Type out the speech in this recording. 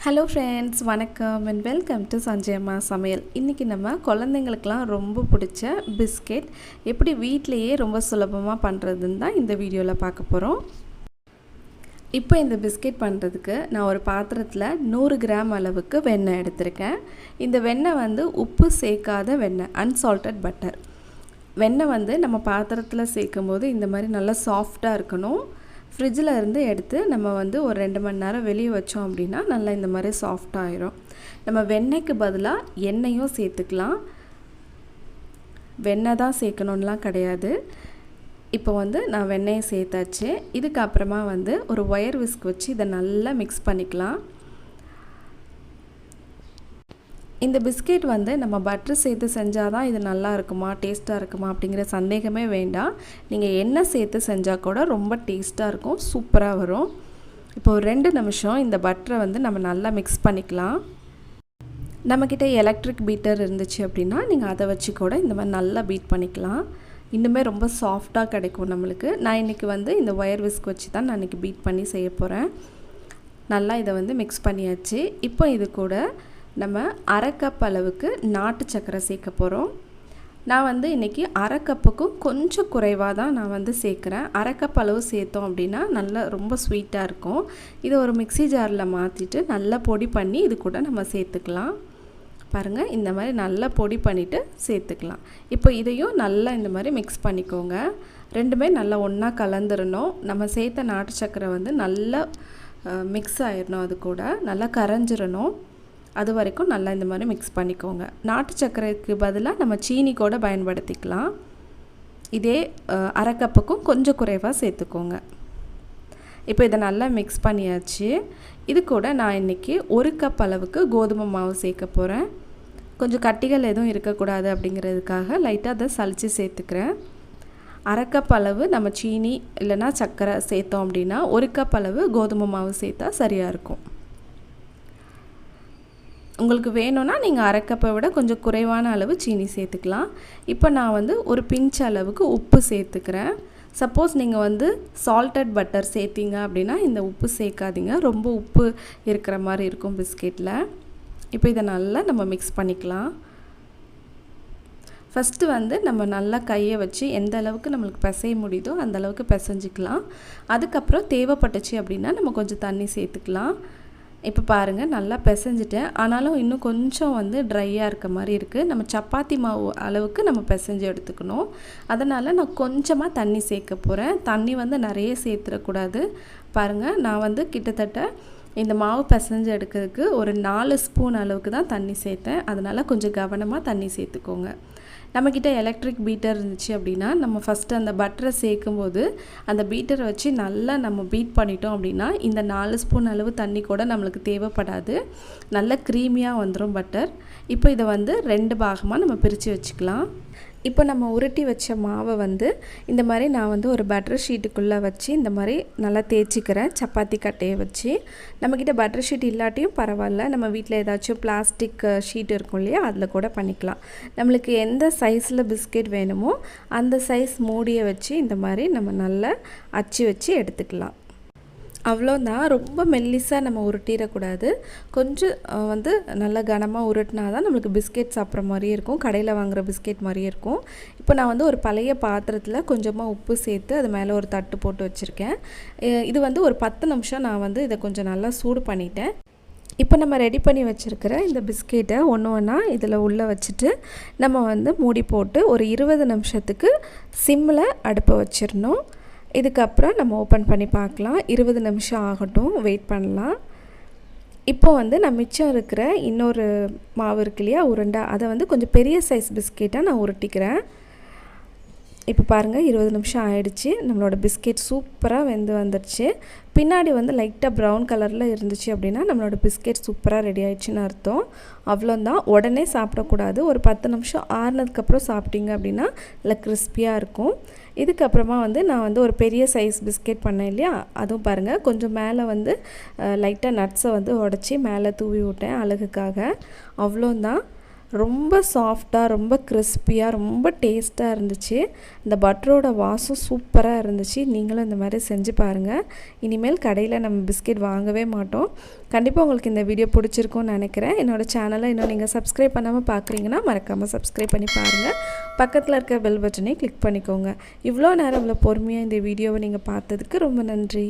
Hello friends, வணக்கம் and welcome to Sanjay அம்மா சமையல். இன்றைக்கி நம்ம குழந்தைங்களுக்கெலாம் ரொம்ப பிடிச்ச பிஸ்கெட் எப்படி வீட்டிலையே ரொம்ப சுலபமாக பண்ணுறதுன்னு தான் இந்த வீடியோவில் பார்க்க போகிறோம். இப்போ இந்த பிஸ்கெட் பண்ணுறதுக்கு நான் ஒரு பாத்திரத்தில் 100 கிராம் அளவுக்கு வெண்ணெய் எடுத்திருக்கேன். இந்த வெண்ணெய் உப்பு சேர்க்காத வெண்ணெய், அன்சால்டட் பட்டர். வெண்ணெய் நம்ம பாத்திரத்தில் சேர்க்கும் போது இந்த மாதிரி நல்லா சாஃப்டாக இருக்கணும். ஃப்ரிட்ஜில் இருந்து எடுத்து நம்ம ஒரு 2 மணி நேரம் வெளியே வச்சோம் அப்படின்னா நல்லா இந்த மாதிரி சாஃப்டாக ஆயிரும். நம்ம வெண்ணெய்க்கு பதிலாக எண்ணெயும் சேர்த்துக்கலாம். வெண்ணெய் தான் சேர்க்கணுன்னெலாம் கிடையாது. இப்போ நான் வெண்ணெயை சேர்த்தாச்சு. இதுக்கப்புறமா ஒரு ஒயர் விஸ்க் வச்சு இதை நல்லா மிக்ஸ் பண்ணிக்கலாம். இந்த பிஸ்கெட் நம்ம பட்டர் சேர்த்து செஞ்சால் தான் இது நல்லா இருக்குமா, டேஸ்ட்டாக இருக்குமா அப்படிங்கிற சந்தேகமே வேண்டாம். நீங்கள் எண்ணெய் சேர்த்து செஞ்சால் கூட ரொம்ப டேஸ்ட்டாக இருக்கும், சூப்பராக வரும். இப்போ ஒரு 2 நிமிஷம் இந்த பட்டரை நம்ம நல்லா மிக்ஸ் பண்ணிக்கலாம். நம்மக்கிட்ட எலக்ட்ரிக் பீட்டர் இருந்துச்சு அப்படின்னா நீங்கள் அதை வச்சு கூட இந்த மாதிரி நல்லா பீட் பண்ணிக்கலாம். இன்னுமே ரொம்ப சாஃப்டாக கிடைக்கும் நம்மளுக்கு. நான் இன்றைக்கி இந்த ஒயர் விஸ்க் வச்சு தான் நான் இன்றைக்கி பீட் பண்ணி செய்ய போகிறேன். நல்லா இதை மிக்ஸ் பண்ணியாச்சு. இப்போ இது கூட நம்ம 1/2 கப் அளவுக்கு நாட்டு சர்க்கரை சேர்க்க போகிறோம். நான் இன்றைக்கி 1/2 கப்புக்கும் கொஞ்சம் குறைவாக தான் நான் சேர்க்குறேன். 1/2 கப் அளவு சேர்த்தோம் அப்படின்னா நல்லா ரொம்ப ஸ்வீட்டாக இருக்கும். இதை ஒரு மிக்ஸி ஜாரில் மாற்றிட்டு நல்லா பொடி பண்ணி இது கூட நம்ம சேர்த்துக்கலாம். பாருங்கள், இந்த மாதிரி நல்லா பொடி பண்ணிவிட்டு சேர்த்துக்கலாம். இப்போ இதையும் நல்லா இந்த மாதிரி மிக்ஸ் பண்ணிக்கோங்க. ரெண்டுமே நல்லா ஒன்றா கலந்துடணும். நம்ம சேர்த்த நாட்டு சர்க்கரை நல்லா மிக்ஸ் ஆயிடணும், அது கூட நல்லா கரைஞ்சிடணும். அது வரைக்கும் நல்லா இந்த மாதிரி மிக்ஸ் பண்ணிக்கோங்க. நாட்டு சர்க்கரைக்கு பதிலாக நம்ம சீனி கூட பயன்படுத்திக்கலாம். இதே 1/2 கப்புக்கும் கொஞ்சம் குறைவாக சேர்த்துக்கோங்க. இப்போ இதை நல்லா மிக்ஸ் பண்ணியாச்சு. இது கூட நான் இன்றைக்கி 1 கப் அளவுக்கு கோதுமை மாவு சேர்க்க போகிறேன். கொஞ்சம் கட்டிகள் எதுவும் இருக்கக்கூடாது அப்படிங்கிறதுக்காக லைட்டாக அதை சலித்து சேர்த்துக்கிறேன். 1/2 கப் அளவு நம்ம சீனி இல்லைனா சர்க்கரை சேர்த்தோம் அப்படின்னா 1 கப் அளவு கோதுமை மாவு சேர்த்தா சரியாக இருக்கும். உங்களுக்கு வேணும்னா நீங்கள் 1/2 கப்பை விட கொஞ்சம் குறைவான அளவு சீனி சேர்த்துக்கலாம். இப்போ நான் ஒரு பிஞ்ச் அளவுக்கு உப்பு சேர்த்துக்கிறேன். சப்போஸ் நீங்கள் சால்டட் பட்டர் சேர்த்திங்க அப்படின்னா இந்த உப்பு சேர்க்காதீங்க, ரொம்ப உப்பு இருக்கிற மாதிரி இருக்கும் பிஸ்கெட்டில். இப்போ இதை நல்லா நம்ம மிக்ஸ் பண்ணிக்கலாம். ஃபஸ்ட்டு நம்ம நல்லா கையை வச்சு எந்த அளவுக்கு நம்மளுக்கு பிசைய முடியுதோ அந்த அளவுக்கு பிசைஞ்சிக்கலாம். அதுக்கப்புறம் தேவைப்பட்டுச்சு அப்படின்னா நம்ம கொஞ்சம் தண்ணி சேர்த்துக்கலாம். இப்போ பாருங்கள், நல்லா பிசைஞ்சிட்டேன். ஆனாலும் இன்னும் கொஞ்சம் ட்ரையாக இருக்க மாதிரி இருக்குது. நம்ம சப்பாத்தி மாவு அளவுக்கு நம்ம பிசைஞ்சு எடுத்துக்கணும். அதனால் நான் கொஞ்சமாக தண்ணி சேர்க்க போகிறேன். தண்ணி நிறைய சேர்த்துடக்கூடாது. பாருங்கள், நான் கிட்டத்தட்ட இந்த மாவு பிசைஞ்சு எடுக்கிறதுக்கு ஒரு 4 ஸ்பூன் அளவுக்கு தான் தண்ணி சேர்த்தேன். அதனால் கொஞ்சம் கவனமாக தண்ணி சேர்த்துக்கோங்க. நம்மக்கிட்ட எலக்ட்ரிக் பீட்டர் இருந்துச்சு அப்படின்னா நம்ம ஃபஸ்ட்டு அந்த பட்டரை சேர்க்கும்போது அந்த பீட்டரை வச்சு நல்லா நம்ம பீட் பண்ணிட்டோம் அப்படின்னா இந்த 4 ஸ்பூன் அளவு தண்ணி கூட நம்மளுக்கு தேவைப்படாது. நல்லா க்ரீமியாக வந்துடும் பட்டர். இப்போ இதை 2 பாகமாக நம்ம பிரித்து வச்சுக்கலாம். இப்போ நம்ம உருட்டி வச்ச மாவை இந்த மாதிரி நான் ஒரு பட்டர் ஷீட்டுக்குள்ளே வச்சு இந்த மாதிரி நல்லா தேய்ச்சிக்கிறேன், சப்பாத்தி கட்டையை வச்சு. நம்மக்கிட்ட பட்டர் ஷீட் இல்லாட்டியும் பரவாயில்ல, நம்ம வீட்டில் ஏதாச்சும் பிளாஸ்டிக் ஷீட் இருக்கும் இல்லையா, அதில் கூட பண்ணிக்கலாம். நம்மளுக்கு எந்த சைஸில் பிஸ்கெட் வேணுமோ அந்த சைஸ் மூடியை வச்சு இந்த மாதிரி நம்ம நல்லா அச்சு வச்சு எடுத்துக்கலாம். அவ்வளோதான், ரொம்ப மெல்லிஸாக நம்ம உருட்டிடக்கூடாது. கொஞ்சம் நல்லா கனமாக உருட்டினா தான் நம்மளுக்கு பிஸ்கெட் சாப்பிட்ற மாதிரியே இருக்கும், கடையில் வாங்குகிற பிஸ்கெட் மாதிரியே இருக்கும். இப்போ நான் ஒரு பழைய பாத்திரத்தில் கொஞ்சமாக உப்பு சேர்த்து அது மேலே ஒரு தட்டு போட்டு வச்சுருக்கேன். இது ஒரு 10 நிமிஷம் நான் இதை கொஞ்சம் நல்லா சூடு பண்ணிட்டேன். இப்போ நம்ம ரெடி பண்ணி வச்சுருக்கிற இந்த பிஸ்கெட்டை ஒன்று ஒன்றா இதில் உள்ளே வச்சுட்டு நம்ம மூடி போட்டு ஒரு 20 நிமிஷத்துக்கு சிம்மில் அடுப்பை வச்சிடணும். இதுக்கப்புறம் நம்ம ஓப்பன் பண்ணி பார்க்கலாம். 20 நிமிஷம் ஆகட்டும், வெயிட் பண்ணலாம். இப்போ நான் மிச்சம் இருக்கிற இன்னொரு மாவு இருக்கு இல்லையா, உருண்டை, அதை கொஞ்சம் பெரிய சைஸ் பிஸ்கெட்டாக நான் உருட்டிக்கிறேன். இப்போ பாருங்கள், 20 நிமிஷம் ஆயிடுச்சு. நம்மளோட பிஸ்கெட் சூப்பராக வெந்து வந்துடுச்சு. பின்னாடி லைட்டாக ப்ரௌன் கலரில் இருந்துச்சு அப்படின்னா நம்மளோட பிஸ்கெட் சூப்பராக ரெடி ஆயிடுச்சுன்னு அர்த்தம். அவ்வளோதான், உடனே சாப்பிடக்கூடாது. ஒரு 10 நிமிஷம் ஆறுனதுக்கப்புறம் சாப்பிட்டீங்க அப்படின்னா இல்லை கிறிஸ்பியாக இருக்கும். இதுக்கப்புறமா நான் ஒரு பெரிய சைஸ் பிஸ்கெட் பண்ணேன் இல்லையா, அதுவும் பாருங்கள் கொஞ்சம் மேலே லைட்டாக நட்ஸை உடச்சி மேலே தூவி விட்டேன் அழகுக்காக. அவ்வளோதான், ரொம்ப சாஃப்டாக, ரொம்ப கிறிஸ்பியாக, ரொம்ப டேஸ்ட்டாக இருந்துச்சு. இந்த பட்டரோட வாசம் சூப்பராக இருந்துச்சு. நீங்களும் இந்த மாதிரி செஞ்சு பாருங்கள். இனிமேல் கடையில் நம்ம பிஸ்கெட் வாங்கவே மாட்டோம். கண்டிப்பாக உங்களுக்கு இந்த வீடியோ பிடிச்சிருக்கும்னு நினைக்கிறேன். என்னோடய சேனலை இன்னும் நீங்கள் சப்ஸ்கிரைப் பண்ணாமல் பார்க்குறீங்கன்னா மறக்காமல் சப்ஸ்கிரைப் பண்ணி பாருங்கள். பக்கத்தில் இருக்க பெல் பட்டனை கிளிக் பண்ணிக்கோங்க. இவ்வளோ நேரம் இவ்வளோ பொறுமையாக இந்த வீடியோவை நீங்கள் பார்த்ததுக்கு ரொம்ப நன்றி.